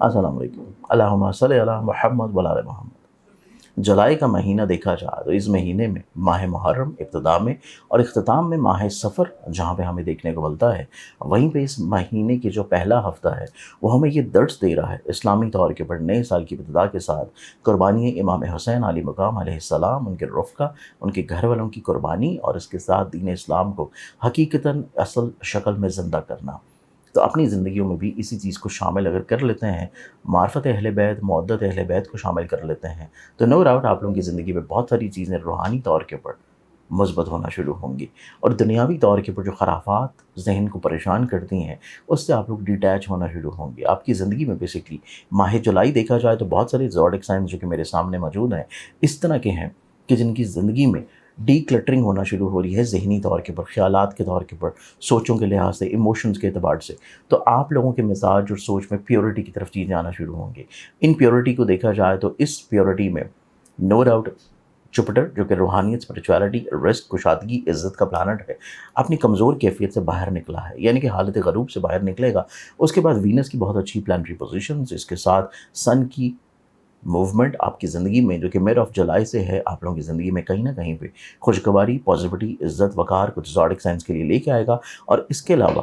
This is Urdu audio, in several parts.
السلام علیکم۔ اللہم صلی علی محمد و علی محمد۔ جولائی کا مہینہ دیکھا جائے تو اس مہینے میں ماہ محرم ابتدا میں اور اختتام میں ماہ سفر جہاں پہ ہمیں دیکھنے کو ملتا ہے، وہیں پہ اس مہینے کی جو پہلا ہفتہ ہے وہ ہمیں یہ درس دے رہا ہے اسلامی طور کے پر نئے سال کی ابتدا کے ساتھ قربانی امام حسین علی مقام علیہ السلام، ان کے رفقہ، ان کے گھر والوں کی قربانی اور اس کے ساتھ دین اسلام کو حقیقتاً اصل شکل میں زندہ کرنا۔ تو اپنی زندگیوں میں بھی اسی چیز کو شامل اگر کر لیتے ہیں، معرفت اہل بیت، مودت اہل بیت کو شامل کر لیتے ہیں، تو نو ڈاؤٹ آپ لوگوں کی زندگی میں بہت ساری چیزیں روحانی طور کے اوپر مثبت ہونا شروع ہوں گی، اور دنیاوی طور کے اوپر جو خرافات ذہن کو پریشان کرتی ہیں اس سے آپ لوگ ڈیٹیچ ہونا شروع ہوں گے۔ آپ کی زندگی میں بیسکلی ماہ جولائی دیکھا جائے تو بہت سارے زوڈک سائنس جو کہ میرے سامنے موجود ہیں اس طرح کے ہیں کہ جن کی زندگی میں ڈی کلٹرنگ ہونا شروع ہو رہی ہے، ذہنی طور کے اوپر، خیالات کے طور کے اوپر، سوچوں کے لحاظ سے، ایموشنز کے اعتبار سے۔ تو آپ لوگوں کے مزاج اور سوچ میں پیورٹی کی طرف چیزیں آنا شروع ہوں گی۔ ان پیورٹی کو دیکھا جائے تو اس پیورٹی میں نو ڈاؤٹ جوپٹر جو کہ روحانیت، اسپرچویلٹی، رزق، کشادگی، عزت کا پلانٹ ہے، اپنی کمزور کیفیت سے باہر نکلا ہے، یعنی کہ حالت غروب سے باہر نکلے گا۔ اس کے بعد وینس کی بہت اچھی پلانٹری پوزیشنز، اس کے ساتھ سن کی موومنٹ آپ کی زندگی میں جو کہ مڈ آف جولائی سے ہے، آپ لوگوں کی زندگی میں کہیں نہ کہیں پہ خوشگواری، پازیٹیوٹی، عزت، وقار کچھ زوڈک سائنس کے لیے لے کے آئے گا۔ اور اس کے علاوہ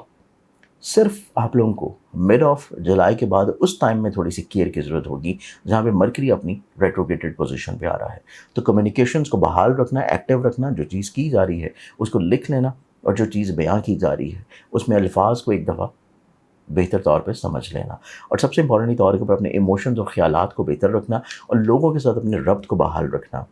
صرف آپ لوگوں کو مڈ آف جولائی کے بعد اس ٹائم میں تھوڑی سی کیئر کی ضرورت ہوگی جہاں پہ مرکری اپنی ریٹروگیٹڈ پوزیشن پہ آ رہا ہے۔ تو کمیونیکیشنز کو بحال رکھنا، ایکٹیو رکھنا، جو چیز کی جا رہی ہے اس کو لکھ لینا، اور جو چیز بیان کی جا رہی ہے اس میں الفاظ کو ایک دفعہ بہتر طور پہ سمجھ لینا، اور سب سے امپورٹنٹ طور کے اوپر اپنے ایموشنز اور خیالات کو بہتر رکھنا اور لوگوں کے ساتھ اپنے ربط کو بحال رکھنا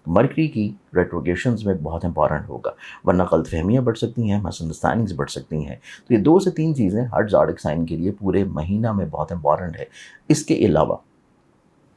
مرکری کی ریٹروگیشنز میں بہت امپورٹنٹ ہوگا، ورنہ غلط فہمیاں بڑھ سکتی ہیں، مس انڈرسٹینڈنگز بڑھ سکتی ہیں۔ تو یہ 2 سے 3 چیزیں ہر زوڈک سائن کے لیے پورے مہینہ میں بہت امپورٹنٹ ہے۔ اس کے علاوہ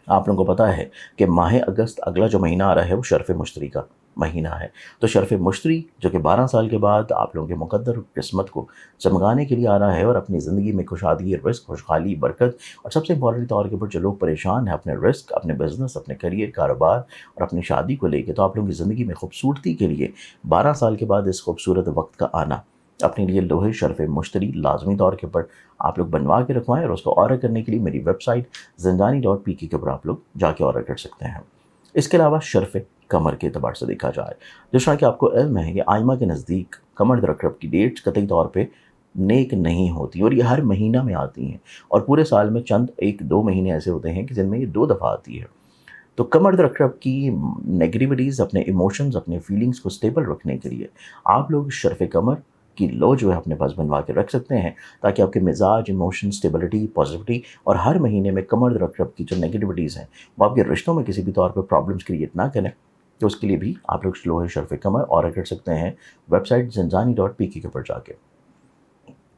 آپ لوگوں کو پتہ ہے کہ ماہ اگست اگلا جو مہینہ آ رہا ہے وہ شرف مشتری کا مہینہ ہے۔ تو شرف مشتری جو کہ 12 سال کے بعد آپ لوگوں کے مقدر قسمت کو چمکانے کے لیے آ رہا ہے، اور اپنی زندگی میں خوشحالی، رزق، خوشحالی، برکت، اور سب سے امپورٹنٹ طور کے اوپر جو لوگ پریشان ہیں اپنے رزق، اپنے بزنس، اپنے کریئر، کاروبار اور اپنی شادی کو لے کے، تو آپ لوگوں کی زندگی میں خوبصورتی کے لیے 12 سال کے بعد اس خوبصورت وقت کا آنا اپنے لیے لوہے شرف مشتری لازمی طور کے اوپر آپ لوگ بنوا کے رکھوائیں، اور اس کو آرڈر کرنے کے لیے میری ویب سائٹ زندانی.pk کے اوپر آپ لوگ جا کے آرڈر کر سکتے ہیں۔ اس کے علاوہ شرف کمر کے اعتبار سے دیکھا جائے، جس طرح کہ آپ کو علم ہے کہ آئمہ کے نزدیک کمر درکرب کی ڈیٹس قطعی طور پہ نیک نہیں ہوتی، اور یہ ہر مہینہ میں آتی ہیں، اور پورے سال میں چند 1-2 مہینے ایسے ہوتے ہیں کہ جن میں یہ 2 دفعہ آتی ہے۔ تو کمر درکرب کی نیگیٹیوٹیز، اپنے ایموشنز، اپنے فیلنگز کو سٹیبل رکھنے کے لیے آپ لوگ شرف کمر کی لو جو ہے اپنے پاس بنوا کے رکھ سکتے ہیں، تاکہ آپ کے مزاج، ایموشن، سٹیبلٹی، پازیٹیوٹی، اور ہر مہینے میں کمر درکرب کی جو نیگیٹیوٹیز ہیں وہ آپ کے رشتوں میں کسی بھی طور پہ پرابلمس کریٹ نہ کریں۔ تو اس کے لیے بھی آپ لوگ لوہے شرف کمر آرڈر کر سکتے ہیں ویب سائٹ زندانی.pk کے اوپر جا کے۔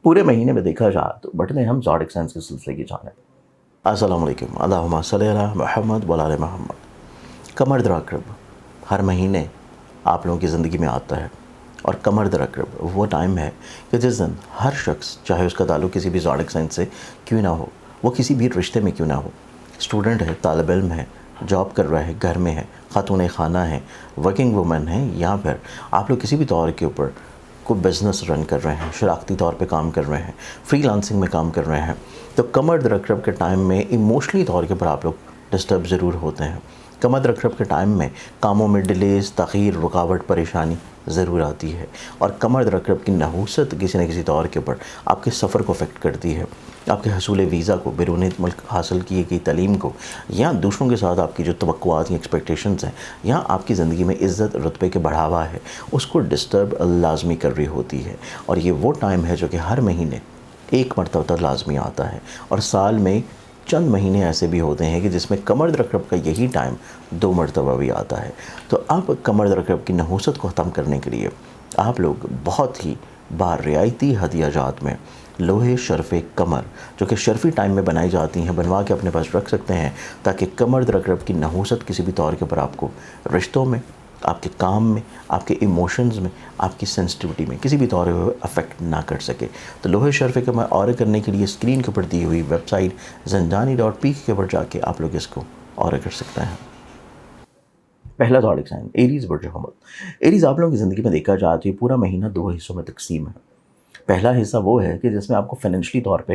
پورے مہینے میں دیکھا جائے تو بڑھتے ہیں ہم زوڈک سائنس کے سلسلے کی جانب۔ السلام علیکم۔ اللہم صلی علی محمد و علی محمد۔ کمر درکرب ہر مہینے آپ لوگوں کی زندگی میں آتا ہے، اور کمر درکرب وہ ٹائم ہے کہ جس دن ہر شخص، چاہے اس کا تعلق کسی بھی زوڈک سائنس سے کیوں نہ ہو، وہ کسی بھی رشتے میں کیوں نہ ہو، اسٹوڈنٹ ہے، طالب علم ہے، جاب کر رہا ہے، گھر میں ہے، خاتون خانہ ہے، ورکنگ وومن ہے، یا پھر آپ لوگ کسی بھی طور کے اوپر کوئی بزنس رن کر رہے ہیں، شراکتی طور پہ کام کر رہے ہیں، فری لانسنگ میں کام کر رہے ہیں، تو کمر درکرب کے ٹائم میں ایموشنلی طور کے اوپر آپ لوگ ڈسٹرب ضرور ہوتے ہیں۔ کمر درکرب کے ٹائم میں کاموں میں ڈیلیز، تاخیر، رکاوٹ، پریشانی ضرور آتی ہے، اور کمر درکرب کی نحوست کسی نہ کسی طور کے اوپر آپ کے سفر کو افیکٹ کرتی ہے، آپ کے حصول ویزا کو، بیرون ملک حاصل کی گئی تعلیم کو، یا دوسروں کے ساتھ آپ کی جو توقعات یا ایکسپیکٹیشنز ہیں، یا آپ کی زندگی میں عزت، رتبے کے بڑھاوا ہے، اس کو ڈسٹرب لازمی کر رہی ہوتی ہے۔ اور یہ وہ ٹائم ہے جو کہ ہر مہینے ایک مرتبہ تک لازمی آتا ہے، اور سال میں چند مہینے ایسے بھی ہوتے ہیں کہ جس میں کمر درکرب کا یہی ٹائم 2 مرتبہ بھی آتا ہے۔ تو اب کمر درکرب کی نحوست کو ختم کرنے کے لیے آپ لوگ بہت ہی رعایتی ہدیہ جات میں لوہے شرف کمر جو کہ شرفی ٹائم میں بنائی جاتی ہیں، بنوا کے اپنے پاس رکھ سکتے ہیں، تاکہ کمر درکرب کی نحوست کسی بھی طور کے اوپر آپ کو رشتوں میں، آپ کے کام میں، آپ کے ایموشنز میں، آپ کی سینسٹیوٹی میں کسی بھی طور پہ افیکٹ نہ کر سکے۔ تو لوہے شرف کمر آرڈر کرنے کے لیے اسکرین کے اوپر دی ہوئی ویب سائٹ زندانی.pk کے اوپر جا کے آپ لوگ اس کو آرڈر کر سکتے ہیں۔ پہلا زوڈک سائن ایریز برج حمل۔ ایریز آپ لوگوں کی زندگی میں دیکھا جائے تو یہ پورا مہینہ 2 حصوں میں تقسیم ہے۔ پہلا حصہ وہ ہے کہ جس میں آپ کو فائنینشلی طور پہ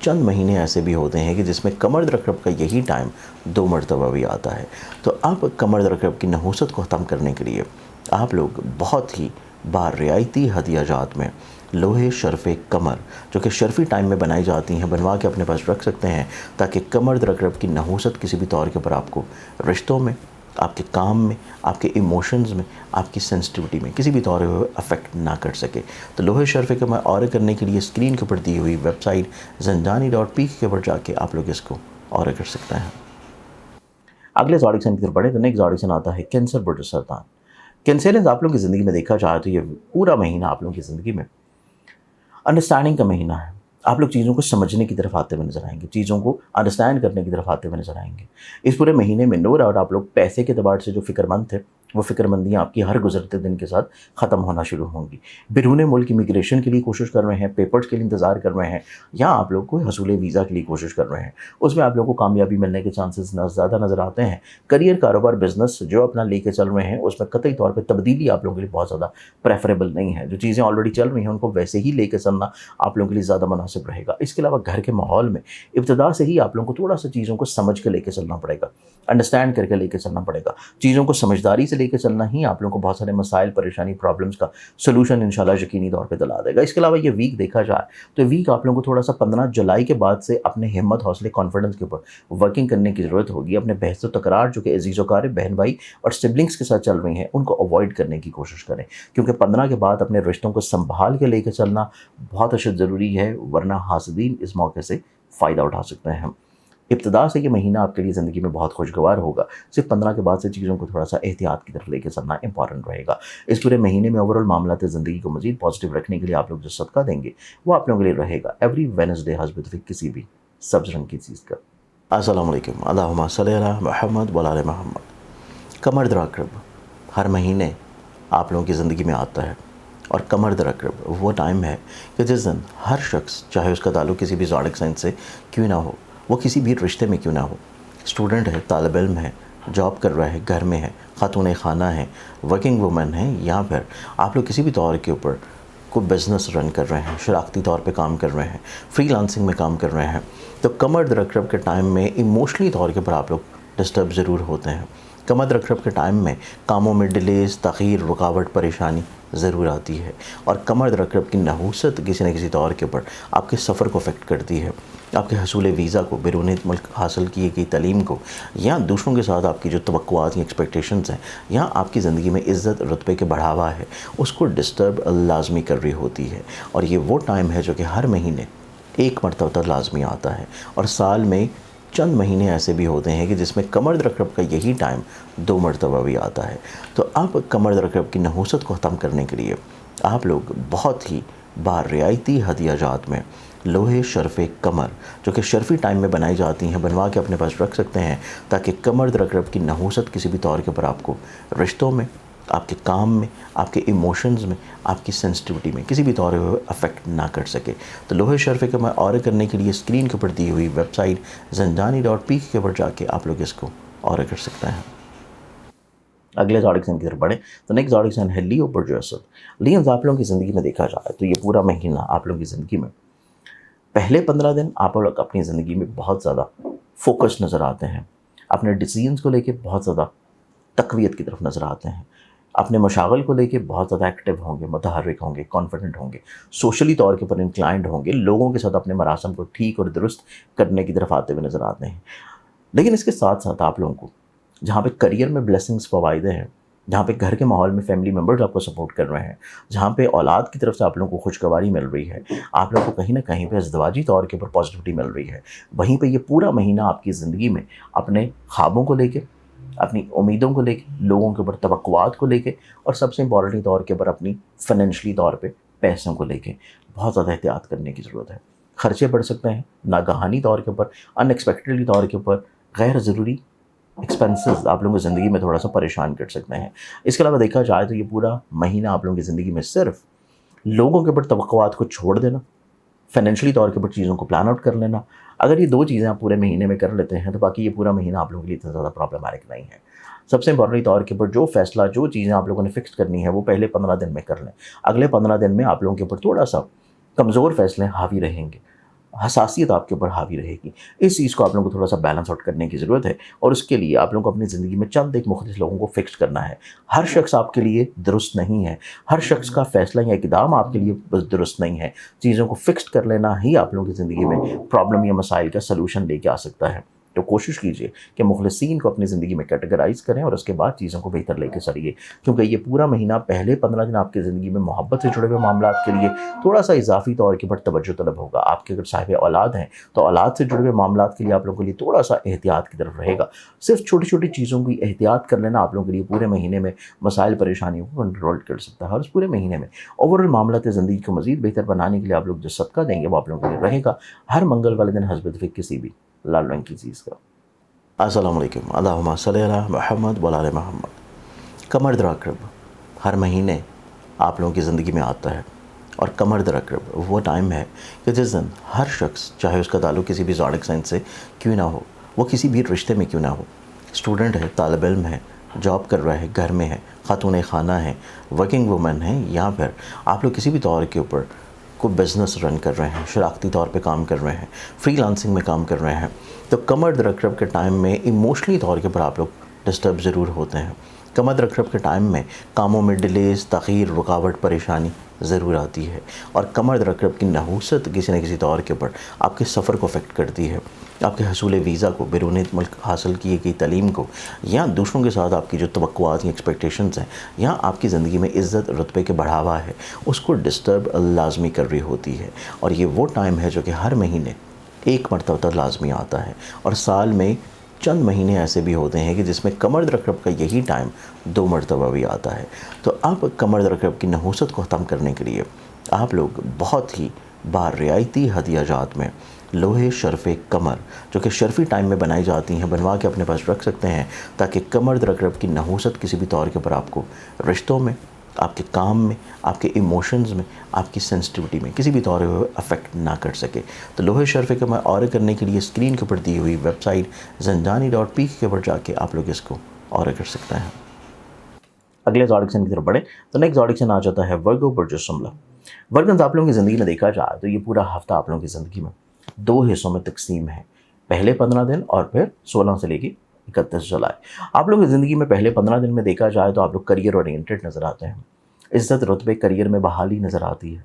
چند مہینے ایسے بھی ہوتے ہیں کہ جس میں کمر درکرب کا یہی ٹائم 2 مرتبہ بھی آتا ہے۔ تو اب کمر درکرب کی نحوست کو ختم کرنے کے لیے آپ لوگ بہت ہی رعایتی ہدیہ جات میں لوہے شرف کمر، جو کہ شرفی ٹائم میں بنائی جاتی ہیں، بنوا کے اپنے پاس رکھ سکتے ہیں، تاکہ کمر درکرب کی نحوست کسی بھی طور کے اوپر آپ کو رشتوں میں، آپ کے کام میں، آپ کے ایموشنز میں، آپ کی سینسٹیوٹی میں کسی بھی طور پر افیکٹ نہ کر سکے۔ تو لوہے شرف کمر آرڈر کرنے کے لیے اسکرین کے اوپر دی ہوئی ویب سائٹ zanjani.pk کے اوپر جا کے آپ لوگ اس کو آرڈر کر سکتے ہیں۔ اگلے زوڈک کی طرف بڑھیں تو نیکسٹ زوڈک آتا ہے کینسر برج سرطان۔ کینسرز آپ لوگوں کی زندگی میں دیکھا جائے تو یہ پورا مہینہ آپ لوگوں کی زندگی میں انڈرسٹینڈنگ کا مہینہ ہے۔ آپ لوگ چیزوں کو سمجھنے کی طرف آتے ہوئے نظر آئیں گے، چیزوں کو انڈرسٹینڈ کرنے کی طرف آتے ہوئے نظر آئیں گے۔ اس پورے مہینے میں نو ڈاؤٹ آپ لوگ پیسے کے اعتبار سے جو فکر مند تھے، وہ فکر مندیاں آپ کی ہر گزرتے دن کے ساتھ ختم ہونا شروع ہوں گی۔ بیرون ملک امیگریشن کے لیے کوشش کر رہے ہیں، پیپرز کے لیے انتظار کر رہے ہیں، یا آپ لوگ کو حصول ویزا کے لیے کوشش کر رہے ہیں، اس میں آپ لوگوں کو کامیابی ملنے کے چانسز زیادہ نظر آتے ہیں۔ کریئر، کاروبار، بزنس جو اپنا لے کے چل رہے ہیں، اس میں قطعی طور پہ تبدیلی آپ لوگوں کے لیے بہت زیادہ پریفریبل نہیں ہے۔ جو چیزیں آلریڈی چل رہی ہیں ان کو ویسے ہی لے کے چلنا آپ لوگوں کے لیے زیادہ مناسب رہے گا۔ اس کے علاوہ گھر کے ماحول میں ابتدا سے ہی آپ لوگوں کو تھوڑا سا چیزوں کو سمجھ کے لے کے چلنا پڑے گا، انڈرسٹینڈ کر کے لے کے چلنا پڑے گا۔ چیزوں کو سمجھداری سے لے کے چلنا ہی آپ لوگوں کو بہت سارے مسائل، پریشانی، پرابلمس کا سولوشن انشاءاللہ یقینی طور پہ دلا دے گا۔ اس کے علاوہ یہ ویک دیکھا جائے تو ویک آپ لوگوں کو تھوڑا سا 15 جولائی کے بعد سے اپنے ہمت، حوصلے، کانفیڈنس کے اوپر ورکنگ کرنے کی ضرورت ہوگی۔ اپنے بحث و تکرار جو کہ عزیز و اقارب، بہن بھائی اور سبلنگس کے ساتھ چل رہی ہیں، ان کو اوائڈ کرنے کی کوشش کریں، کیونکہ 15 کے بعد اپنے رشتوں کو سنبھال کے لے کے چلنا بہت اشد ضروری ہے، ورنہ حاسدین اس موقع سے فائدہ اٹھا سکتے ہیں۔ ابتدا سے یہ مہینہ آپ کے لیے زندگی میں بہت خوشگوار ہوگا، صرف 15 کے بعد سے چیزوں کو تھوڑا سا احتیاط کی طرف لے کے چلنا امپورٹنٹ رہے گا۔ اس پورے مہینے میں اوورال معاملات زندگی کو مزید پازیٹیو رکھنے کے لیے آپ لوگ جو صدقہ دیں گے وہ آپ لوگوں کے لیے رہے گا ایوری وینسڈے حسب کسی بھی سبز رنگ کی چیز کا۔ السلام علیکم، اللہم صلی علی محمد و علی محمد۔ کمر درکرب ہر مہینے آپ لوگوں کی زندگی میں آتا ہے، اور کمر درکرب وہ ٹائم ہے کہ جس دن ہر شخص، چاہے اس کا تعلق کسی بھی زوڈک سائن سے کیوں نہ ہو، وہ کسی بھی رشتے میں کیوں نہ ہو، اسٹوڈنٹ ہے، طالب علم ہے، جاب کر رہا ہے، گھر میں ہے، خاتون خانہ ہے، ورکنگ وومن ہے، یا پھر آپ لوگ کسی بھی طور کے اوپر کوئی بزنس رن کر رہے ہیں، شراکتی طور پہ کام کر رہے ہیں، فری لانسنگ میں کام کر رہے ہیں، تو کمر درکرب کے ٹائم میں ایموشنلی طور کے اوپر آپ لوگ ڈسٹرب ضرور ہوتے ہیں۔ کمر درکرب کے ٹائم میں کاموں میں ڈیلیز، تاخیر، رکاوٹ، پریشانی ضرور آتی ہے، اور کمر درکرب کی نحوست کسی نہ کسی طور کے اوپر آپ کے سفر کو افیکٹ کرتی ہے، آپ کے حصول ویزا کو، بیرون ملک حاصل کی گئی تعلیم کو، یا دوسروں کے ساتھ آپ کی جو توقعات یا ایکسپیکٹیشنز ہیں، یا آپ کی زندگی میں عزت، رتبے کے بڑھاوا ہے، اس کو ڈسٹرب لازمی کر رہی ہوتی ہے۔ اور یہ وہ ٹائم ہے جو کہ ہر مہینے ایک مرتبہ لازمی آتا ہے، اور سال میں چند مہینے ایسے بھی ہوتے ہیں کہ جس میں کمر درکرب کا یہی ٹائم 2 مرتبہ بھی آتا ہے۔ تو اب کمر درکرب کی نحوست کو ختم کرنے کے لیے آپ لوگ بہت ہی رعایتی ہدیہ جات میں لوہے شرف کمر، جو کہ شرفی ٹائم میں بنائی جاتی ہیں، بنوا کے اپنے پاس رکھ سکتے ہیں، تاکہ کمر درکرب کی نحوست کسی بھی طور کے اوپر آپ کو رشتوں میں، آپ کے کام میں، آپ کے ایموشنز میں، آپ کی سینسٹیوٹی میں کسی بھی طور پر افیکٹ نہ کر سکے۔ تو لوہے شرف کمر آرڈر کرنے کے لیے اسکرین کے اوپر دی ہوئی ویب سائٹ zanjani.pk کے اوپر جا کے آپ لوگ اس کو آرڈر کر سکتے ہیں۔ اگلے زوڈک سائن کی طرف بڑھیں تو نیکسٹ زوڈک سائن ہے لیو برج اسد۔ لیونز آپ لوگوں کی زندگی میں دیکھا جائے تو یہ پورا مہینہ آپ لوگوں کی زندگی میں پہلے 15 دن آپ لوگ اپنی زندگی میں بہت زیادہ فوکس نظر آتے ہیں، اپنے ڈیسیژنس کو لے کے بہت زیادہ تقویت کی طرف نظر آتے ہیں، اپنے مشاغل کو لے کے بہت زیادہ ایکٹیو ہوں گے، متحرک ہوں گے، کانفیڈنٹ ہوں گے، سوشلی طور کے اوپر انکلائنڈ ہوں گے، لوگوں کے ساتھ اپنے مراسم کو ٹھیک اور درست کرنے کی طرف آتے ہوئے نظر آتے ہیں۔ لیکن اس کے ساتھ ساتھ آپ لوگوں کو جہاں پہ کریئر میں بلیسنگز فوائدے ہیں، جہاں پہ گھر کے ماحول میں فیملی ممبرز آپ کو سپورٹ کر رہے ہیں، جہاں پہ اولاد کی طرف سے آپ لوگوں کو خوشگواری مل رہی ہے، آپ لوگوں کو کہیں نہ کہیں پہ ازدواجی طور کے اوپر پازیٹیوٹی مل رہی ہے، وہیں پہ یہ پورا مہینہ آپ کی زندگی میں اپنے خوابوں کو لے کے، اپنی امیدوں کو لے کے، لوگوں کے اوپر توقعات کو لے کے، اور سب سے امپورٹنٹ طور کے اوپر اپنی فائنینشلی طور پہ پیسوں کو لے کے بہت زیادہ احتیاط کرنے کی ضرورت ہے۔ خرچے بڑھ سکتے ہیں ناگہانی طور کے اوپر، ان ایکسپیکٹڈلی طور کے اوپر، غیر ضروری ایکسپینسز آپ لوگوں کی زندگی میں تھوڑا سا پریشان کر سکتے ہیں۔ اس کے علاوہ دیکھا جائے تو یہ پورا مہینہ آپ لوگوں کی زندگی میں صرف لوگوں کے اوپر توقعات کو چھوڑ دینا، فائنینشلی طور کے اوپر چیزوں کو پلان آؤٹ کر لینا، اگر یہ 2 چیزیں آپ پورے مہینے میں کر لیتے ہیں تو باقی یہ پورا مہینہ آپ لوگوں کے لیے اتنا زیادہ پرابلمٹک نہیں ہے۔ سب سے امپورٹنٹ طور کے اوپر جو فیصلہ، جو چیزیں آپ لوگوں نے فکس کرنی ہے وہ پہلے 15 دن میں کر لیں۔ اگلے 15 دن میں آپ لوگوں کے اوپر تھوڑا سا کمزور فیصلے حاوی رہیں گے، حساسیت آپ کے اوپر حاوی رہے گی۔ اس چیز کو آپ لوگوں کو تھوڑا سا بیلنس آؤٹ کرنے کی ضرورت ہے، اور اس کے لیے آپ لوگوں کو اپنی زندگی میں چند ایک مختلف لوگوں کو فکس کرنا ہے۔ ہر شخص آپ کے لیے درست نہیں ہے، ہر شخص کا فیصلہ یا اقدام آپ کے لیے درست نہیں ہے۔ چیزوں کو فکس کر لینا ہی آپ لوگوں کی زندگی میں پرابلم یا مسائل کا سلوشن لے کے آ سکتا ہے۔ تو کوشش کیجئے کہ مخلصین کو اپنی زندگی میں کیٹیگرائز کریں اور اس کے بعد چیزوں کو بہتر لے کے چلیے، کیونکہ یہ پورا مہینہ پہلے 15 دن آپ کی زندگی میں محبت سے جڑے ہوئے معاملات کے لیے تھوڑا سا اضافی طور کے پر توجہ طلب ہوگا۔ آپ کے اگر صاحب اولاد ہیں تو اولاد سے جڑے ہوئے معاملات کے لیے آپ لوگوں کے لیے تھوڑا سا احتیاط کی طرف رہے گا۔ صرف چھوٹی چھوٹی چیزوں کی احتیاط کر لینا آپ لوگوں کے لیے پورے مہینے میں مسائل پریشانیوں کو کنٹرول کر سکتا ہے، اور اس پورے مہینے میں اوورآل معاملات زندگی کو مزید بہتر بنانے کے لیے آپ لوگ جو صدقہ دیں گے وہ آپ لوگوں کے لیے رہے گا ہر منگل والے دن حسب اتفاق کسی بھی لال رنگ کی چیز کا۔ السلام علیکم، اللہم صلی علی محمد و علی محمد۔ کمر در عقرب ہر مہینے آپ لوگوں کی زندگی میں آتا ہے، اور کمر در عقرب وہ ٹائم ہے کہ جس دن ہر شخص، چاہے اس کا تعلق کسی بھی زوڈک سائن سے کیوں نہ ہو، وہ کسی بھی رشتے میں کیوں نہ ہو، اسٹوڈنٹ ہے، طالب علم ہے، جاب کر رہا ہے، گھر میں ہے، خاتون خانہ ہے، ورکنگ وومن ہے، یا پھر آپ لوگ کسی بھی طور کے اوپر کو بزنس رن کر رہے ہیں، شراکتی طور پہ کام کر رہے ہیں، فری لانسنگ میں کام کر رہے ہیں، تو کمر در عقرب کے ٹائم میں ایموشنلی طور کے اوپر آپ لوگ ڈسٹرب ضرور ہوتے ہیں۔ کمر در عقرب کے ٹائم میں کاموں میں ڈیلیز، تاخیر، رکاوٹ، پریشانی ضرور آتی ہے، اور کمر در عقرب کی نحوست کسی نہ کسی طور کے اوپر آپ کے سفر کو افیکٹ کرتی ہے، آپ کے حصول ویزا کو، بیرون ملک حاصل کی گئی تعلیم کو، یا دوسروں کے ساتھ آپ کی جو توقعات یا ایکسپیکٹیشنز ہیں، یا آپ کی زندگی میں عزت رتبے کے بڑھاوا ہے، اس کو ڈسٹرب لازمی کر رہی ہوتی ہے۔ اور یہ وہ ٹائم ہے جو کہ ہر مہینے ایک مرتبہ تک لازمی آتا ہے، اور سال میں چند مہینے ایسے بھی ہوتے ہیں کہ جس میں کمر در عقرب کا یہی ٹائم 2 مرتبہ بھی آتا ہے۔ تو اب کمر در عقرب کی نحوست کو ختم کرنے کے لیے آپ لوگ بہت ہی رعایتی ہدیہ جات میں لوہے شرف کمر، جو کہ شرفی ٹائم میں بنائی جاتی ہیں، بنوا کے اپنے پاس رکھ سکتے ہیں، تاکہ کمر در عقرب کی نحوست کسی بھی طور کے اوپر آپ کو رشتوں میں، آپ کے کام میں، آپ کے ایموشنز میں، آپ کی سینسٹیوٹی میں کسی بھی طور پہ افیکٹ نہ کر سکے۔ تو لوہے شرف کمر آرڈر کرنے کے لیے اسکرین کے اوپر دی ہوئی ویب سائٹ زندانی.pk کے اوپر جا کے آپ لوگ اس کو آرڈر کر سکتے ہیں۔ اگلے زوڈک سائن کی طرف بڑھیں تو نیکسٹ زوڈک سائن آ جاتا ہے ورگو، برج السملہ۔ ورگنز آپ لوگوں کی زندگی میں دیکھا جائے تو یہ پورا ہفتہ آپ لوگوں کی زندگی میں 2 حصوں میں تقسیم ہے، پہلے 15 دن اور پھر 16 سے لے کے 31 جولائی۔ آپ لوگوں کی زندگی میں پہلے 15 دن میں دیکھا جائے تو آپ لوگ کریئر اورینٹڈ نظر آتے ہیں، عزت رتبے کریئر میں بحالی نظر آتی ہے،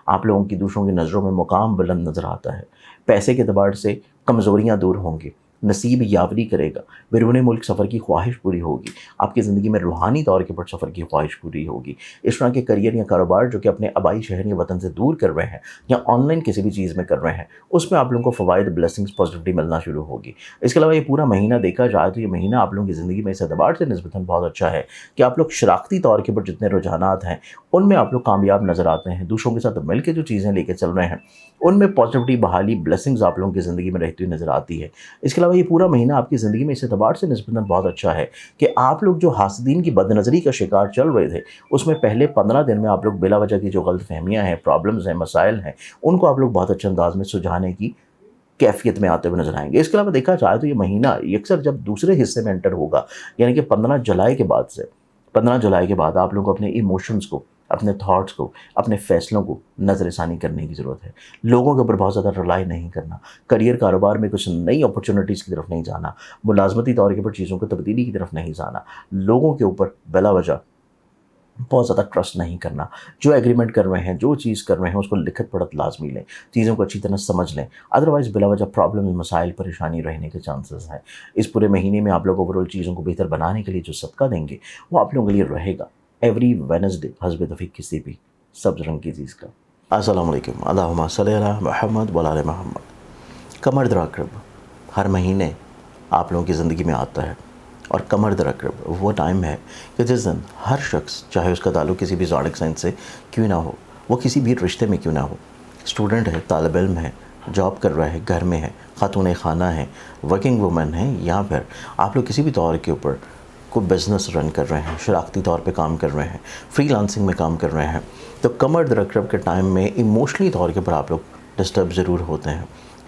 آپ لوگوں کی دوسروں کی نظروں میں مقام بلند نظر آتا ہے، پیسے کے اعتبار سے کمزوریاں دور ہوں گی، نصیب یاوری کرے گا، بیرون ملک سفر کی خواہش پوری ہوگی، آپ کی زندگی میں روحانی طور کے پر سفر کی خواہش پوری ہوگی۔ اس طرح کے کریئر یا کاروبار جو کہ اپنے آبائی شہر یا وطن سے دور کر رہے ہیں، یا آن لائن کسی بھی چیز میں کر رہے ہیں، اس میں آپ لوگوں کو فوائد، بلیسنگز، پازیٹیوٹی ملنا شروع ہوگی۔ اس کے علاوہ یہ پورا مہینہ دیکھا جائے تو یہ مہینہ آپ لوگوں کی زندگی میں اس اعتبار سے نسبتاً بہت اچھا ہے کہ آپ لوگ شراکتی طور کے پر جتنے رجحانات ہیں ان میں آپ لوگ کامیاب نظر آتے ہیں، دوسروں کے ساتھ مل کے جو چیزیں لے کے چل رہے ہیں ان میں پازیٹیوٹی، بحالی، بلیسنگز آپ لوگوں کی زندگی میں رہتی ہوئی نظر آتی ہے۔ اس کے علاوہ یہ پورا مہینہ آپ کی زندگی میں اس اعتبار سے نسبتاً بہت اچھا ہے کہ آپ لوگ جو حاسدین کی بد نظری کا شکار چل رہے تھے، اس میں پہلے 15 دن میں آپ لوگ بلا وجہ کی جو غلط فہمیاں ہیں، پرابلمز ہیں، مسائل ہیں، ان کو آپ لوگ بہت اچھے انداز میں سلجھانے کی کیفیت میں آتے ہوئے نظر آئیں گے۔ اس کے علاوہ دیکھا جائے تو یہ مہینہ اکثر جب دوسرے حصے میں انٹر ہوگا، یعنی کہ 15 جولائی کے بعد سے، 15 جولائی کے بعد آپ لوگوں کو اپنے ایموشنز کو، اپنے تھاٹس کو، اپنے فیصلوں کو نظر ثانی کرنے کی ضرورت ہے۔ لوگوں کے اوپر بہت زیادہ رلائی نہیں کرنا، کریئر کاروبار میں کچھ نئی اپرچونٹیز کی طرف نہیں جانا، ملازمتی طور کے اوپر چیزوں کو تبدیلی کی طرف نہیں جانا، لوگوں کے اوپر بلا وجہ بہت زیادہ ٹرسٹ نہیں کرنا، جو ایگریمنٹ کر رہے ہیں، جو چیز کر رہے ہیں اس کو لکھت پڑھت لازمی لیں، چیزوں کو اچھی طرح سمجھ لیں، ادروائز بلا وجہ پرابلم، مسائل، پریشانی رہنے کے چانسز ہیں۔ اس پورے مہینے میں آپ لوگ اوورآل چیزوں کو بہتر بنانے کے لیے جو صدقہ دیں گے وہ آپ لوگوں کے لیے رہے گا ایوری وینسڈے حسب اتفاق کسی بھی سبز رنگ کی چیز کا۔ السلام علیکم، اللہم صلی علی محمد و علی محمد۔ کمر در عقرب ہر مہینے آپ لوگوں کی زندگی میں آتا ہے، اور کمر در عقرب وہ ٹائم ہے کہ جس دن ہر شخص، چاہے اس کا تعلق کسی بھی زوڈک سائن سے کیوں نہ ہو، وہ کسی بھی رشتے میں کیوں نہ ہو، اسٹوڈنٹ ہے، طالب علم ہے، جاب کر رہا ہے، گھر میں ہے، خاتون خانہ ہے، ورکنگ وومن ہے، یا پھر آپ لوگ کسی بھی طور کے اوپر کو بزنس رن کر رہے ہیں، شراکتی طور پہ کام کر رہے ہیں، فری لانسنگ میں کام کر رہے ہیں، تو کمر در عقرب کے ٹائم میں ایموشنلی طور کے پر آپ لوگ ڈسٹرب ضرور ہوتے ہیں،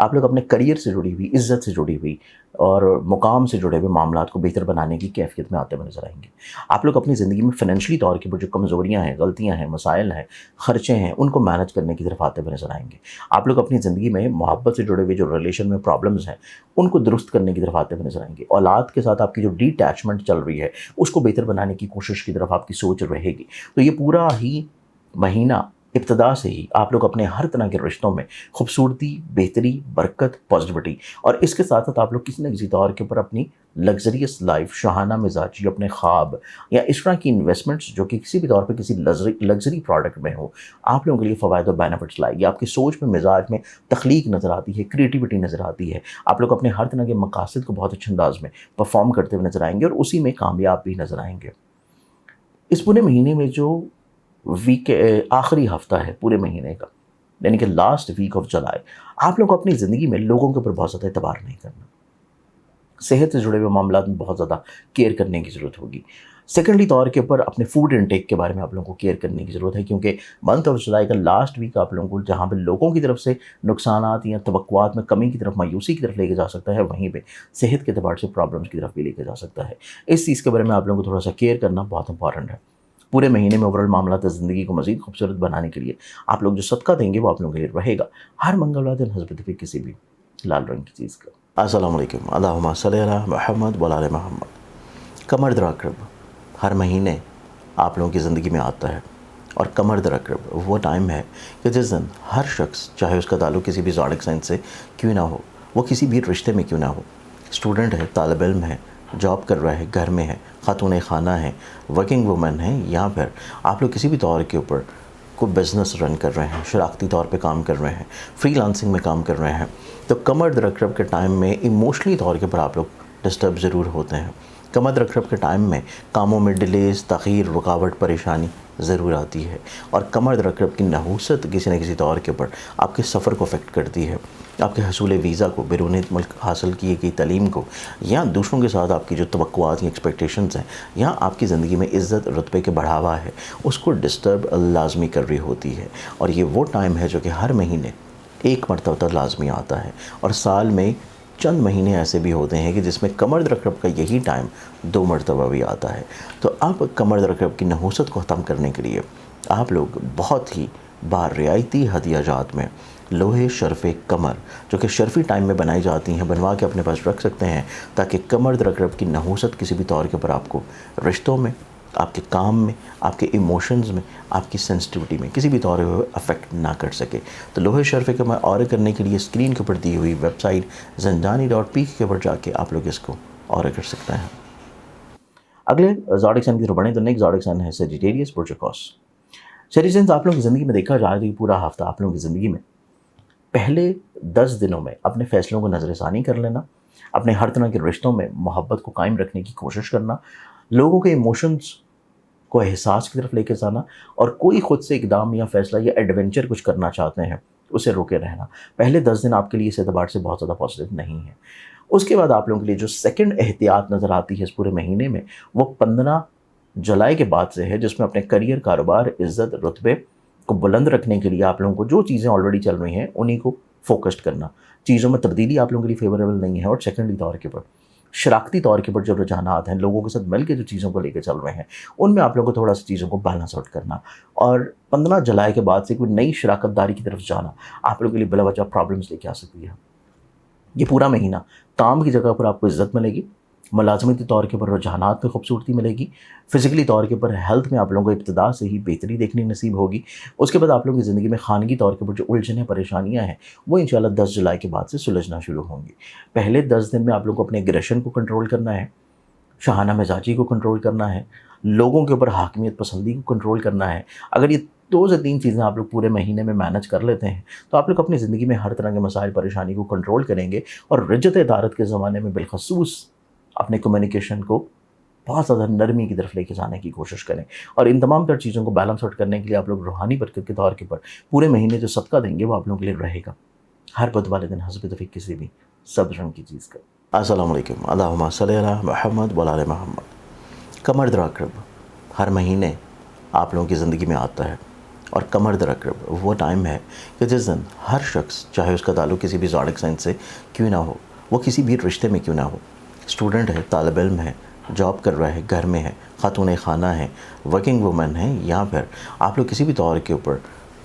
آپ لوگ اپنے کریئر سے جڑی ہوئی، عزت سے جڑی ہوئی اور مقام سے جڑے ہوئے معاملات کو بہتر بنانے کی کیفیت میں آتے ہوئے نظر آئیں گے۔ آپ لوگ اپنی زندگی میں فائنینشلی طور کے اوپر جو کمزوریاں ہیں، غلطیاں ہیں، مسائل ہیں، خرچے ہیں، ان کو مینج کرنے کی طرف آتے ہوئے نظر آئیں گے۔ آپ لوگ اپنی زندگی میں محبت سے جڑے ہوئے جو ریلیشن میں پرابلمز ہیں ان کو درست کرنے کی طرف آتے ہوئے نظر آئیں گے۔ اولاد کے ساتھ آپ کی جو ڈی اٹیچمنٹ چل رہی ہے اس کو بہتر بنانے کی کوشش کی طرف آپ کی سوچ رہے گی۔ تو یہ پورا ہی مہینہ ابتدا سے ہی آپ لوگ اپنے ہر طرح کے رشتوں میں خوبصورتی، بہتری، برکت، پازیٹیوٹی، اور اس کے ساتھ ساتھ آپ لوگ کسی نہ کسی طور کے اوپر اپنی لگژریس لائف، شاہانہ مزاجی، اپنے خواب یا اس طرح کی انویسٹمنٹس جو کہ کسی بھی طور پہ کسی لگژری پروڈکٹ میں ہو، آپ لوگوں کے لیے فوائد و بینیفٹس لائے گی۔ آپ کی سوچ میں، مزاج میں تخلیق نظر آتی ہے، کریٹیوٹی نظر آتی ہے۔ آپ لوگ اپنے ہر طرح کے مقاصد کو بہت اچھے انداز میں پرفارم کرتے ہوئے نظر آئیں گے اور اسی میں کامیاب بھی نظر آئیں گے۔ اس پورے مہینے میں جو آخری ہفتہ ہے پورے مہینے کا، یعنی کہ لاسٹ ویک آف جولائی، آپ لوگ کو اپنی زندگی میں لوگوں کے اوپر بہت زیادہ اعتبار نہیں کرنا، صحت سے جڑے ہوئے معاملات میں بہت زیادہ کیئر کرنے کی ضرورت ہوگی۔ سیکنڈلی طور کے اوپر اپنے فوڈ انٹیک کے بارے میں آپ لوگوں کو کیئر کرنے کی ضرورت ہے، کیونکہ منتھ آف جولائی کا لاسٹ ویک آپ لوگوں کو جہاں پہ لوگوں کی طرف سے نقصانات یا توقعات میں کمی کی طرف، مایوسی کی طرف لے کے جا سکتا ہے، وہیں پہ صحت کے اعتبار سے پرابلمس کی طرف بھی لے کے جا سکتا ہے۔ اس چیز کے بارے میں آپ لوگوں کو تھوڑا سا کیئر کرنا بہت امپورٹنٹ ہے۔ پورے مہینے میں اوورال معاملات زندگی کو مزید خوبصورت بنانے کے لیے آپ لوگ جو صدقہ دیں گے وہ آپ لوگوں کے لیے رہے گا ہر منگلوار دن حضرت فی کسی بھی لال رنگ کی چیز کا۔ السلام علیکم، اللہم صلی علی محمد وعلی آل محمد۔ کمر درعقرب ہر مہینے آپ لوگوں کی زندگی میں آتا ہے، اور کمر درعقرب وہ ٹائم ہے کہ جس دن ہر شخص، چاہے اس کا تعلق کسی بھی زوڈک سائن سے کیوں نہ ہو، وہ کسی بھی رشتے میں کیوں نہ ہو، اسٹوڈنٹ ہے، طالب علم ہے، جاب کر رہا ہے، گھر میں ہے، خاتون خانہ ہے، ورکنگ وومن ہے، یا پھر آپ لوگ کسی بھی طور کے اوپر کوئی بزنس رن کر رہے ہیں، شراکتی طور پہ کام کر رہے ہیں، فری لانسنگ میں کام کر رہے ہیں، تو کمر درعقرب کے ٹائم میں ایموشنلی طور کے اوپر آپ لوگ ڈسٹرب ضرور ہوتے ہیں۔ کمر درعقرب کے ٹائم میں کاموں میں ڈیلیز، تاخیر، رکاوٹ، پریشانی ضرور آتی ہے، اور کمر درعقرب کی نحوست کسی نہ کسی طور کے اوپر آپ کے سفر کو افیکٹ کرتی ہے، آپ کے حصول ویزا کو، بیرون ملک حاصل کی گئی تعلیم کو، یا دوسروں کے ساتھ آپ کی جو توقعات یا ایکسپیکٹیشنز ہیں، یا آپ کی زندگی میں عزت رتبے کے بڑھاوا ہے، اس کو ڈسٹرب لازمی کر رہی ہوتی ہے۔ اور یہ وہ ٹائم ہے جو کہ ہر مہینے ایک مرتبہ تک لازمی آتا ہے، اور سال میں چند مہینے ایسے بھی ہوتے ہیں کہ جس میں کمر درعقرب کا یہی ٹائم 2 مرتبہ بھی آتا ہے۔ تو اب کمر درعقرب کی نحوست کو ختم کرنے کے لیے آپ لوگ بہت ہی رعایتی ہدیہ جات میں لوہے شرف کمر، جو کہ شرفی ٹائم میں بنائی جاتی ہیں، بنوا کے اپنے پاس رکھ سکتے ہیں، تاکہ کمر درعقرب کی نحوست کسی بھی طور کے اوپر آپ کو رشتوں میں، آپ کے کام میں، آپ کے ایموشنز میں، آپ کی سینسٹیوٹی میں کسی بھی طور پہ افیکٹ نہ کر سکے۔ تو لوہے شرف کمر آرڈر کرنے کے لیے اسکرین کے اوپر دی ہوئی ویب سائٹ زندانی.pk کے اوپر جا کے آپ لوگ اس کو آرڈر کر سکتے ہیں۔ اگلے زوڈک سائن کی طرف بڑھیں تو نیکسٹ زوڈک سائن ہے سیجیٹیریس پروچوکوس۔ سیجیٹیریس آپ لوگوں کی زندگی میں دیکھا جائے تو یہ پورا ہفتہ آپ لوگوں کی زندگی میں پہلے 10 دنوں میں اپنے فیصلوں کو نظر ثانی کر لینا، اپنے ہر طرح کے رشتوں میں محبت کو قائم رکھنے کی کوشش کرنا، لوگوں کے ایموشنز کو احساس کی طرف لے کے جانا، اور کوئی خود سے اقدام یا فیصلہ یا ایڈونچر کچھ کرنا چاہتے ہیں اسے روکے رہنا۔ پہلے 10 دن آپ کے لیے اس اعتبار سے بہت زیادہ پازیٹیو نہیں ہے۔ اس کے بعد آپ لوگوں کے لیے جو سیکنڈ احتیاط نظر آتی ہے اس پورے مہینے میں، وہ 15 جولائی کے بعد سے ہے، جس میں اپنے کریئر، کاروبار، عزت، رتبے کو بلند رکھنے کے لیے آپ لوگوں کو جو چیزیں آلریڈی چل رہی ہیں انہی کو فوکسڈ کرنا، چیزوں میں تبدیلی آپ لوگوں کے لیے فیوریبل نہیں ہے۔ اور سیکنڈلی طور کے اوپر شراکتی طور کے اوپر جو رجحانات ہیں، لوگوں کے ساتھ مل کے جو چیزوں کو لے کے چل رہے ہیں، ان میں آپ لوگوں کو تھوڑا سا چیزوں کو بیلنس آؤٹ کرنا، اور 15 جولائی کے بعد سے کوئی نئی شراکت داری کی طرف جانا آپ لوگوں کے لیے بلا وجہ پرابلمس لے کے آ سکتی ہے۔ یہ پورا مہینہ کام کی جگہ پر آپ کو عزت ملے گی، ملازمتی طور کے اوپر رجحانات میں خوبصورتی ملے گی، فزیکلی طور کے اوپر ہیلتھ میں آپ لوگوں کو ابتدا سے ہی بہتری دیکھنے نصیب ہوگی۔ اس کے بعد آپ لوگوں کی زندگی میں خانگی طور کے اوپر جو الجھنیں، پریشانیاں ہیں، وہ انشاءاللہ 10 جولائی کے بعد سے سلجھنا شروع ہوں گی۔ پہلے 10 دن میں آپ لوگوں کو اپنے ایگریشن کو کنٹرول کرنا ہے، شاہانہ مزاجی کو کنٹرول کرنا ہے، لوگوں کے اوپر حاکمیت پسندی کو کنٹرول کرنا ہے۔ اگر یہ 2 سے 3 چیزیں آپ لوگ پورے مہینے میں مینج کر لیتے ہیں تو آپ لوگ اپنی زندگی میں ہر طرح کے مسائل، پریشانی کو کنٹرول کریں گے، اور رجت ادارت کے زمانے میں بالخصوص اپنے کمیونیکیشن کو بہت زیادہ نرمی کی طرف لے کے جانے کی کوشش کریں۔ اور ان تمام تر چیزوں کو بیلنس آؤٹ کرنے کے لیے آپ لوگ روحانی برکت کے طور کے اوپر پورے مہینے جو صدقہ دیں گے وہ آپ لوگوں کے لیے رہے گا ہر بدھ والے دن حسب توفیق کسی بھی سبز رنگ کی چیز کا۔ السلام علیکم، اللہم صلی علی محمد وعلی آل محمد۔ کمر درعقرب ہر مہینے آپ لوگوں کی زندگی میں آتا ہے، اور کمر درکرب وہ ٹائم ہے کہ جس دن ہر شخص، چاہے اس کا تعلق کسی بھی زوڈک سائن سے کیوں نہ ہو، وہ کسی بھی رشتے میں کیوں نہ ہو، اسٹوڈنٹ ہے، طالب علم ہے، جاب کر رہا ہے، گھر میں ہے، خاتون خانہ ہے، ورکنگ وومن ہے، یا پھر آپ لوگ کسی بھی طور کے اوپر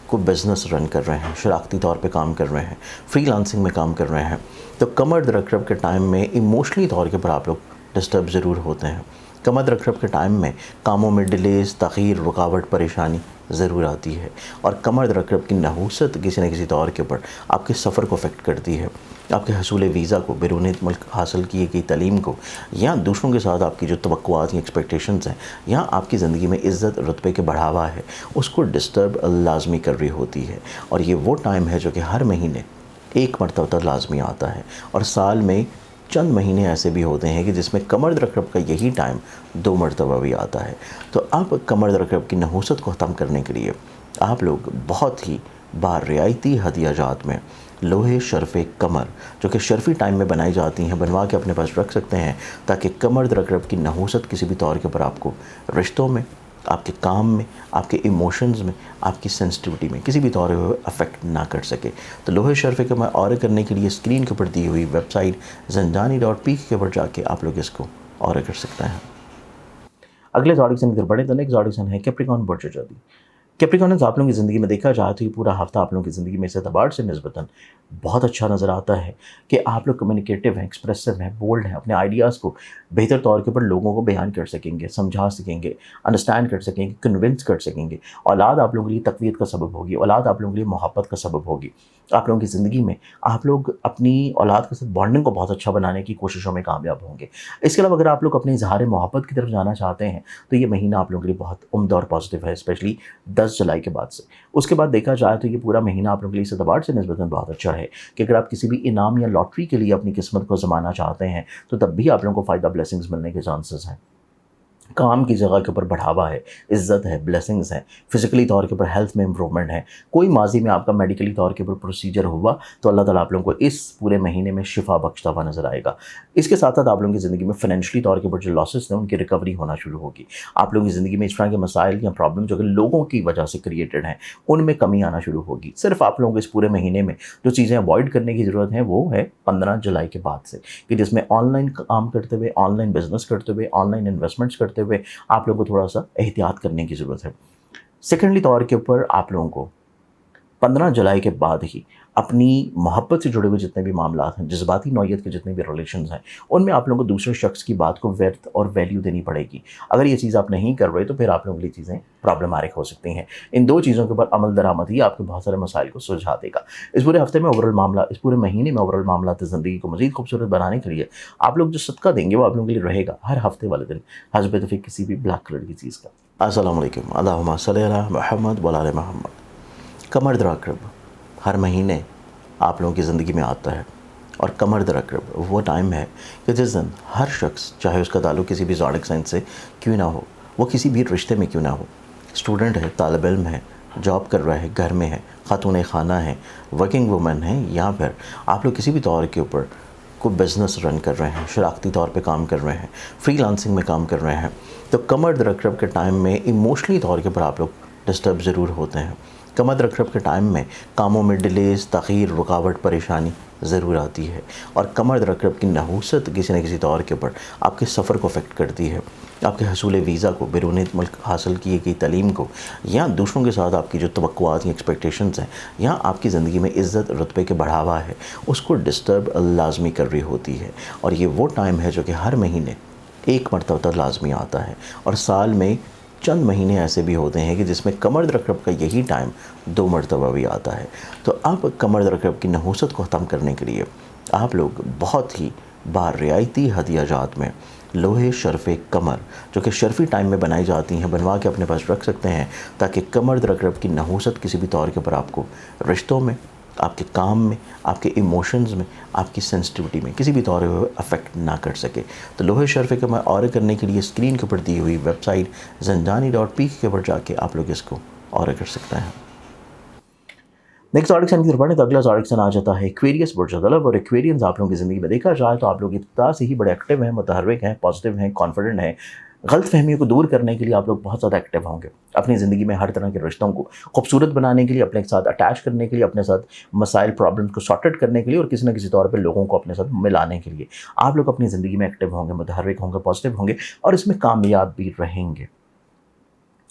کوئی بزنس رن کر رہے ہیں، شراکتی طور پہ کام کر رہے ہیں، فری لانسنگ میں کام کر رہے ہیں، تو کمر درکرب کے ٹائم میں ایموشنلی طور کے اوپر آپ لوگ ڈسٹرب ضرور ہوتے ہیں۔ کمر درکرب کے ٹائم میں کاموں میں ڈیلیز، تاخیر، رکاوٹ، پریشانی ضرور آتی ہے، اور کمر درکرب کی نحوست کسی نہ کسی طور کے اوپر آپ کے سفر کو افیکٹ کرتی ہے، آپ کے حصول ویزا کو، بیرون ملک حاصل کی گئی تعلیم کو، یا دوسروں کے ساتھ آپ کی جو توقعات یا ایکسپیکٹیشنز ہیں، یا آپ کی زندگی میں عزت رتبے کے بڑھاوا ہے، اس کو ڈسٹرب لازمی کر رہی ہوتی ہے۔ اور یہ وہ ٹائم ہے جو کہ ہر مہینے ایک مرتبہ تک لازمی آتا ہے، اور سال میں چند مہینے ایسے بھی ہوتے ہیں کہ جس میں کمر درکرب کا یہی ٹائم 2 مرتبہ بھی آتا ہے۔ تو اب کمر درکرب کی نحوست کو ختم کرنے کے لیے آپ لوگ بہت ہی رعایتی ہدیہ جات میں لوہے شرف کمر، جو کہ شرفی ٹائم میں بنائی جاتی ہیں، بنوا کے اپنے پاس رکھ سکتے ہیں، تاکہ کمر درکرب کی نحوست کسی بھی طور کے اوپر آپ کو رشتوں میں، آپ کے کام میں، آپ کے ایموشنز میں، آپ کی سینسٹیوٹی میں کسی بھی طور پہ افیکٹ نہ کر سکے۔ تو لوہے شرف کمر آرڈر کرنے کے لیے اسکرین کے اوپر دی ہوئی ویب سائٹ زندانی.pk کے اوپر جا کے آپ لوگ اس کو آرڈر کر سکتے ہیں۔ اگلے زوڈک سائن کی طرف بڑھیں تو نیکسٹ زوڈک سائن ہے کیپریکارن برج جدی۔ کیپریکارنز آپ لوگوں کی زندگی میں دیکھا جائے تو یہ پورا ہفتہ آپ لوگوں کی زندگی میں اس اعتبار سے نسبتاً بہت اچھا نظر آتا ہے کہ آپ لوگ کمیونیکیٹو ہیں، ایکسپریسو ہیں، بولڈ ہیں، اپنے آئیڈیاز کو بہتر طور کے اوپر لوگوں کو بیان کر سکیں گے، سمجھا سکیں گے، انڈرسٹینڈ کر سکیں گے، کنونس کر سکیں گے۔ اولاد آپ لوگوں کے لیے تقویت کا سبب ہوگی، اولاد آپ لوگوں کے لیے محبت کا سبب ہوگی۔ آپ لوگوں کی زندگی میں آپ لوگ اپنی اولاد کے ساتھ بانڈنگ کو بہت اچھا بنانے کی کوششوں میں کامیاب ہوں گے۔ اس کے علاوہ اگر آپ لوگ اپنے اظہار محبت کی طرف جانا چاہتے ہیں تو یہ مہینہ آپ لوگوں کے لیے بہت عمدہ اور پازیٹیو ہے، اسپیشلی 10 جولائی کے بعد سے۔ اس کے بعد دیکھا جائے تو یہ پورا مہینہ آپ لوگوں کے لیے اس اعتبار سے نسبتاً بہت اچھا ہے کہ اگر آپ کسی بھی انعام یا لاٹری کے لیے اپنی قسمت کو آزمانا چاہتے ہیں تو تب بھی آپ لوگوں کو فائدہ، بلیسنگز ملنے کے چانسز ہیں۔ کام کی جگہ کے اوپر بڑھاوا ہے، عزت ہے، بلیسنگز ہیں، فزیکلی طور کے اوپر ہیلتھ میں امپرومنٹ ہے۔ کوئی ماضی میں آپ کا میڈیکلی طور کے اوپر پروسیجر ہوا تو اللہ تعالیٰ آپ لوگوں کو اس پورے مہینے میں شفا بخشتا ہوا نظر آئے گا۔ اس کے ساتھ ساتھ آپ لوگوں کی زندگی میں فائنینشلی طور کے اوپر جو لاسز ہیں ان کی ریکوری ہونا شروع ہوگی۔ آپ لوگوں کی زندگی میں اس طرح کے مسائل یا پرابلم جو کہ لوگوں کی وجہ سے کریٹڈ ہیں ان میں کمی آنا شروع ہوگی۔ صرف آپ لوگوں کو اس پورے مہینے میں جو چیزیں اوائڈ کرنے کی ضرورت ہے وہ ہے 15 جولائی کے بعد سے، کہ جس میں آن لائن کام کرتے ہوئے، آن لائن بزنس کرتے ہوئے، آن لائن انویسٹمنٹس کرتے ہوئے آپ لوگوں کو تھوڑا سا احتیاط کرنے کی ضرورت ہے۔ سیکنڈلی طور کے اوپر آپ لوگوں کو 15 جولائی کے بعد ہی اپنی محبت سے جڑے ہوئے جتنے بھی معاملات ہیں، جذباتی نوعیت کے جتنے بھی ریلیشنز ہیں، ان میں آپ لوگوں کو دوسرے شخص کی بات کو ورتھ اور ویلیو دینی پڑے گی۔ اگر یہ چیز آپ نہیں کر رہے تو پھر آپ لوگوں کے لیے چیزیں پرابلماتک ہو سکتی ہیں۔ ان دو چیزوں کے اوپر عمل درآمد ہی آپ کے بہت سارے مسائل کو سلجھا دے گا۔ اس پورے ہفتے میں اس پورے مہینے میں اوورآل معاملات زندگی کو مزید خوبصورت بنانے کے لیے آپ لوگ جو صدقہ دیں گے وہ آپ لوگوں کے لیے رہے گا ہر ہفتے والے دن حسب توفیق کسی بھی بلیک کلر کی چیز کا۔ السلام علیکم، اللہم صلی علی محمد و علی محمد۔ کمر درکرب ہر مہینے آپ لوگوں کی زندگی میں آتا ہے، اور کمر درکرب وہ ٹائم ہے کہ جس دن ہر شخص، چاہے اس کا تعلق کسی بھی زوڈک سائن سے کیوں نہ ہو، وہ کسی بھی رشتے میں کیوں نہ ہو، اسٹوڈنٹ ہے، طالب علم ہے، جاب کر رہا ہے، گھر میں ہے، خاتون خانہ ہے، ورکنگ وومن ہے، یا پھر آپ لوگ کسی بھی طور کے اوپر کوئی بزنس رن کر رہے ہیں، شراکتی طور پہ کام کر رہے ہیں، فری لانسنگ میں کام کر رہے ہیں، تو کمر درکرب کے ٹائم میں ایموشنلی طور کے اوپر آپ لوگ ڈسٹرب ضرور ہوتے ہیں۔ کمر درکرب کے ٹائم میں کاموں میں ڈیلیز، تاخیر، رکاوٹ، پریشانی ضرور آتی ہے، اور کمر درکرب کی نحوست کسی نہ کسی طور کے اوپر آپ کے سفر کو افیکٹ کرتی ہے، آپ کے حصول ویزا کو، بیرون ملک حاصل کی گئی تعلیم کو، یا دوسروں کے ساتھ آپ کی جو توقعات یا ایکسپیکٹیشنز ہیں، یا آپ کی زندگی میں عزت رتبے کے بڑھاوا ہے، اس کو ڈسٹرب لازمی کر رہی ہوتی ہے۔ اور یہ وہ ٹائم ہے جو کہ ہر مہینے ایک مرتبہ تک لازمی آتا ہے، اور سال میں چند مہینے ایسے بھی ہوتے ہیں کہ جس میں کمر درکرب کا یہی ٹائم 2 مرتبہ بھی آتا ہے۔ تو اب کمر درکرب کی نحوست کو ختم کرنے کے لیے آپ لوگ بہت ہی رعایتی ہدیہ جات میں لوہے شرف کمر، جو کہ شرفی ٹائم میں بنائی جاتی ہیں، بنوا کے اپنے پاس رکھ سکتے ہیں، تاکہ کمر درکرب کی نحوست کسی بھی طور کے اوپر آپ کو رشتوں میں، آپ کے کام میں، آپ کے ایموشنز میں، آپ کی سینسٹیوٹی میں کسی بھی طور پہ افیکٹ نہ کر سکے۔ تو لوہے شرف کمر آرڈر کرنے کے لیے اسکرین کے اوپر دی ہوئی ویب سائٹ زندانی.pk کے اوپر جا کے آپ لوگ اس کو آرڈر کر سکتے ہیں۔ نیکسٹ زوڈک سائن کی طرف بڑھیں تو اگلا زوڈک سائن آ جاتا ہے ایکویریس برج طلب۔ اور ایکویرینز آپ لوگوں کی زندگی میں دیکھا جائے تو آپ لوگ ابتدا سے ہی بڑے ایکٹیو ہیں، متحرک ہیں، پازیٹیو ہیں، کانفیڈنٹ ہیں، غلط فہمیوں کو دور کرنے کے لیے آپ لوگ بہت زیادہ ایکٹیو ہوں گے. اپنی زندگی میں ہر طرح کے رشتوں کو خوبصورت بنانے کے لیے، اپنے ساتھ اٹیچ کرنے کے لیے، اپنے ساتھ مسائل پرابلمس کو سارٹ آؤٹ کرنے کے لیے اور کسی نہ کسی طور پہ لوگوں کو اپنے ساتھ ملانے کے لیے آپ لوگ اپنی زندگی میں ایکٹیو ہوں گے، متحرک ہوں گے، پازیٹیو ہوں گے اور اس میں کامیاب بھی رہیں گے.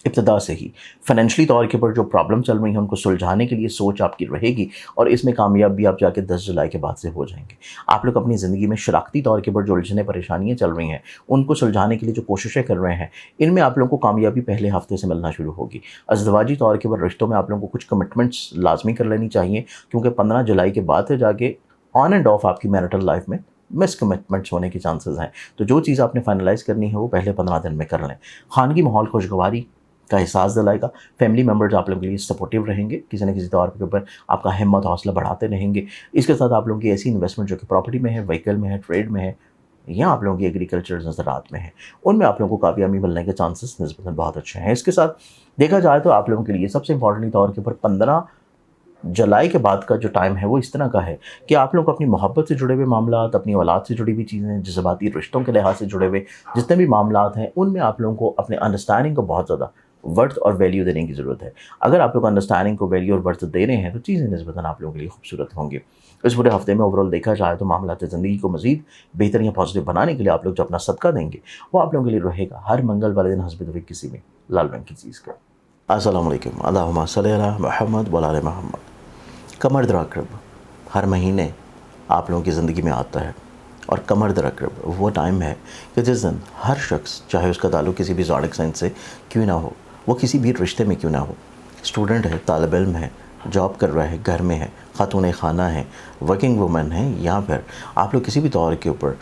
ابتدا سے ہی فائنینشلی طور کے اوپر جو پرابلم چل رہی ہیں ان کو سلجھانے کے لیے سوچ آپ کی رہے گی اور اس میں کامیاب بھی آپ جا کے 10 جولائی کے بعد سے ہو جائیں گے. آپ لوگ اپنی زندگی میں شراکتی طور کے اوپر جو الجھنیں پریشانیاں چل رہی ہیں ان کو سلجھانے کے لیے جو کوششیں کر رہے ہیں ان میں آپ لوگوں کو کامیابی پہلے ہفتے سے ملنا شروع ہوگی. ازدواجی طور کے اوپر رشتوں میں آپ لوگوں کو کچھ کمٹمنٹس لازمی کر لینی چاہیے کیونکہ 15 جولائی کے بعد سے جا کے آن اینڈ آف آپ کی میرٹل لائف میں مس کمٹمنٹس ہونے کے چانسز ہیں. تو جو چیز آپ نے فائنلائز کرنی ہے وہ پہلے 15 دن میں کر لیں. خانگی ماحول خوشگواری کا احساس دلائے گا. فیملی ممبرز آپ لوگوں کے لیے سپورٹیو رہیں گے، کسی نہ کسی طور کے اوپر آپ کا ہمت حوصلہ بڑھاتے رہیں گے. اس کے ساتھ آپ لوگوں کی ایسی انویسٹمنٹ جو کہ پراپرٹی میں ہے، وہیکل میں ہے، ٹریڈ میں ہے یا آپ لوگوں کی ایگریکلچر زراعت میں ہے، ان میں آپ لوگوں کو کامیابی ملنے کے چانسز نسبتاً بہت اچھے ہیں. اس کے ساتھ دیکھا جائے تو آپ لوگوں کے لیے سب سے امپورٹنٹ طور کے اوپر 15 جولائی کے بعد کا جو ٹائم ہے وہ اس طرح کا ہے کہ آپ لوگ اپنی محبت سے جڑے ہوئے معاملات، اپنی اولاد سے جڑی ہوئی چیزیں، جذباتی رشتوں کے لحاظ سے جڑے ہوئے جتنے بھی معاملات ہیں ان میں آپ لوگوں کو اپنے انڈرسٹینڈنگ کو بہت زیادہ ورتھ اور ویلیو دینے کی ضرورت ہے. اگر آپ لوگ انڈرسٹینڈنگ کو ویلیو اور ورتھ دے رہے ہیں تو چیزیں نسبتاً آپ لوگوں کے لیے خوبصورت ہوں گی. اس پورے ہفتے میں اوورال دیکھا جائے تو معاملات زندگی کو مزید بہتر یا پازیٹیو بنانے کے لیے آپ لوگ جو اپنا صدقہ دیں گے وہ آپ لوگوں کے لیے رہے گا ہر منگل والے دن حسب دفعہ کسی میں لال رنگ کی چیز کا. السلام علیکم. اللہم صلی علی محمد و علی محمد. کمر درعقرب ہر مہینے آپ لوگوں کی زندگی میں آتا ہے اور کمر درعقرب وہ ٹائم ہے کہ جس دن ہر شخص چاہے اس کا تعلق کسی بھی زوڈک سائن سے کیوں نہ ہو، وہ کسی بھی رشتے میں کیوں نہ ہو، اسٹوڈنٹ ہے، طالب علم ہے، جاب کر رہا ہے، گھر میں ہے، خاتون خانہ ہے، ورکنگ وومن ہے یا پھر آپ لوگ کسی بھی طور کے اوپر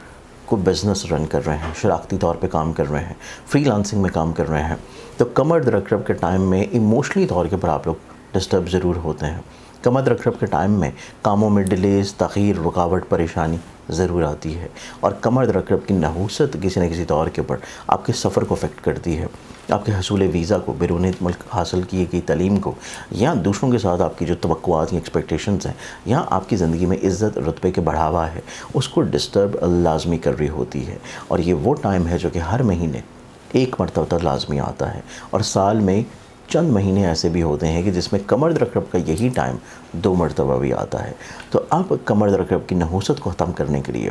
کوئی بزنس رن کر رہے ہیں، شراکتی طور پہ کام کر رہے ہیں، فری لانسنگ میں کام کر رہے ہیں، تو کمر درعقرب کے ٹائم میں ایموشنلی طور کے اوپر آپ لوگ ڈسٹرب ضرور ہوتے ہیں. کمر درعقرب کے ٹائم میں کاموں میں ڈیلیز، تاخیر، رکاوٹ، پریشانی ضرور آتی ہے اور کمر درعقرب کی نحوست کسی نہ کسی طور کے اوپر آپ کے سفر کو افیکٹ کرتی ہے. آپ کے حصول ویزا کو، بیرون ملک حاصل کی گئی تعلیم کو یا دوسروں کے ساتھ آپ کی جو توقعات یا ایکسپیکٹیشنز ہیں یا آپ کی زندگی میں عزت رتبے کے بڑھاوا ہے اس کو ڈسٹرب لازمی کر رہی ہوتی ہے. اور یہ وہ ٹائم ہے جو کہ ہر مہینے ایک مرتبہ لازمی آتا ہے اور سال میں چند مہینے ایسے بھی ہوتے ہیں کہ جس میں کمر درعقرب کا یہی ٹائم 2 مرتبہ بھی آتا ہے. تو اب کمر درعقرب کی نحوست کو ختم کرنے کے لیے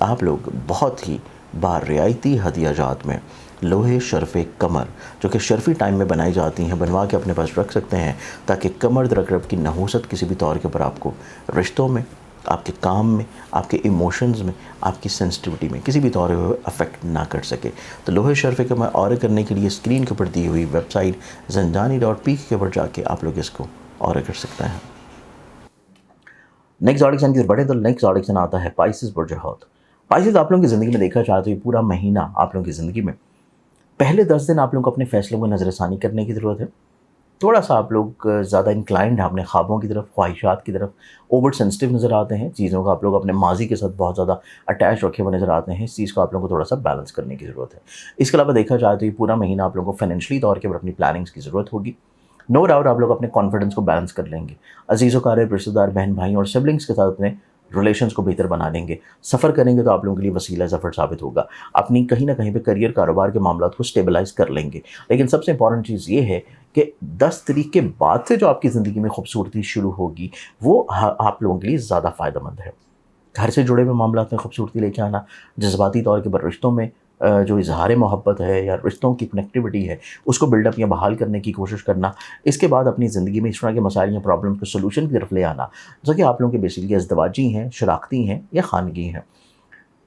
آپ لوگ بہت ہی رعایتی ہدیہ جات میں لوہے شرف کمر جو کہ شرفی ٹائم میں بنائی جاتی ہیں بنوا کے اپنے پاس رکھ سکتے ہیں تاکہ کمر درعقرب کی نحوست کسی بھی طور کے اوپر آپ کو رشتوں میں، آپ کے کام میں، آپ کے ایموشنز میں، آپ کی سینسٹیوٹی میں کسی بھی طور پہ افیکٹ نہ کر سکے. تو لوہے شرف کمر آرڈر کرنے کے لیے اسکرین کے اوپر دی ہوئی ویب سائٹ زندانی.pk کے اوپر جا کے آپ لوگ اس کو آرڈر کر سکتے ہیں. نیکسٹ زوڈک سائن کی بڑھے تو نیکسٹ زوڈک سائن آتا ہے پائسز برج حوت. پائسز آپ لوگوں کی زندگی میں دیکھا جائے تو یہ پورا مہینہ آپ لوگوں کی زندگی میں پہلے 10 دن آپ لوگوں کو اپنے فیصلوں کو نظر ثانی کرنے کی ضرورت ہے. تھوڑا سا آپ لوگ زیادہ انکلائنڈ ہیں اپنے خوابوں کی طرف، خواہشات کی طرف، اوور سینسٹیو نظر آتے ہیں. چیزوں کو آپ لوگ اپنے ماضی کے ساتھ بہت زیادہ اٹیچ رکھے ہوئے نظر آتے ہیں. اس چیز کو آپ لوگوں کو تھوڑا سا بیلنس کرنے کی ضرورت ہے. اس کے علاوہ دیکھا جائے تو یہ پورا مہینہ آپ لوگوں کو فائنینشلی طور کے اوپر اپنی پلاننگس کی ضرورت ہوگی. نو ڈاؤٹ آپ لوگ اپنے کانفیڈنس کو بیلنس کر لیں گے. عزیز و قریب، رشتہ دار، بہن بھائی اور سبلنگس کے ساتھ اپنے ریلیشنز کو بہتر بنا لیں گے. سفر کریں گے تو آپ لوگوں کے لیے وسیلہ ظفر ثابت ہوگا. اپنی کہیں نہ کہیں پہ کریئر، کاروبار کے معاملات کو اسٹیبلائز کر لیں گے. لیکن سب سے امپورٹنٹ چیز یہ ہے کہ 10 تاریخ کے بعد سے جو آپ کی زندگی میں خوبصورتی شروع ہوگی وہ آپ لوگوں کے لیے زیادہ فائدہ مند ہے. گھر سے جڑے ہوئے معاملات میں خوبصورتی لے کے آنا، جذباتی طور کے پر رشتوں میں جو اظہار محبت ہے یا رشتوں کی کنیکٹیوٹی ہے اس کو بلڈ اپ یا بحال کرنے کی کوشش کرنا. اس کے بعد اپنی زندگی میں اس طرح کے مسائل یا پرابلم کو سلوشن کی طرف لے آنا جو کہ آپ لوگوں کے بیسیکلی ازدواجی ہیں، شراکتی ہیں یا خانگی ہیں.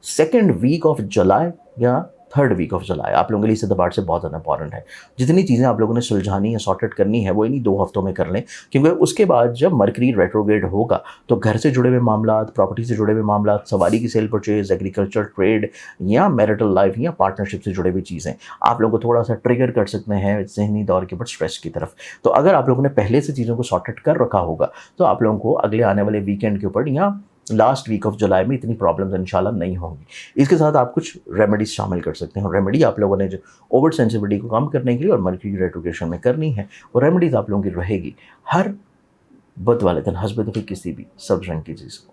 2nd ویک آف جولائی یا 3rd ویک آف جولائی آپ لوگوں کے لیے اس اعتبار سے بہت زیادہ امپورٹنٹ ہے. جتنی چیزیں آپ لوگوں نے سلجھانی یا سارٹ آؤٹ کرنی ہے وہ انہی 2 ہفتوں میں کر لیں کیونکہ اس کے بعد جب مرکری ریٹروگریڈ ہوگا تو گھر سے جڑے ہوئے معاملات، پراپرٹی سے جڑے ہوئے معاملات، سواری کی سیل پرچیز، ایگریکلچر، ٹریڈ یا میرٹل لائف یا پارٹنرشپ سے جڑے ہوئی چیزیں آپ لوگوں کو تھوڑا سا ٹریگر کر سکتے ہیں ذہنی دور کے اوپر اسٹریس کی طرف. تو اگر آپ لوگوں نے پہلے سے چیزوں کو سارٹ آؤٹ کر رکھا ہوگا تو آپ لوگوں کو اگلے آنے والے ویکینڈ کے اوپر یا لاسٹ ویک آف جولائی میں اتنی پرابلمز انشاءاللہ نہیں ہوں گی. اس کے ساتھ آپ کچھ ریمیڈیز شامل کر سکتے ہیں. اور ریمیڈی آپ لوگوں نے جو اوور سینسیٹیوٹی کو کم کرنے کے لیے اور مرکری ریٹروگریشن میں کرنی ہے وہ ریمیڈیز آپ لوگوں کی رہے گی ہر بدھ والے دن حسب دفعہ کسی بھی سبز رنگ کی چیز کو.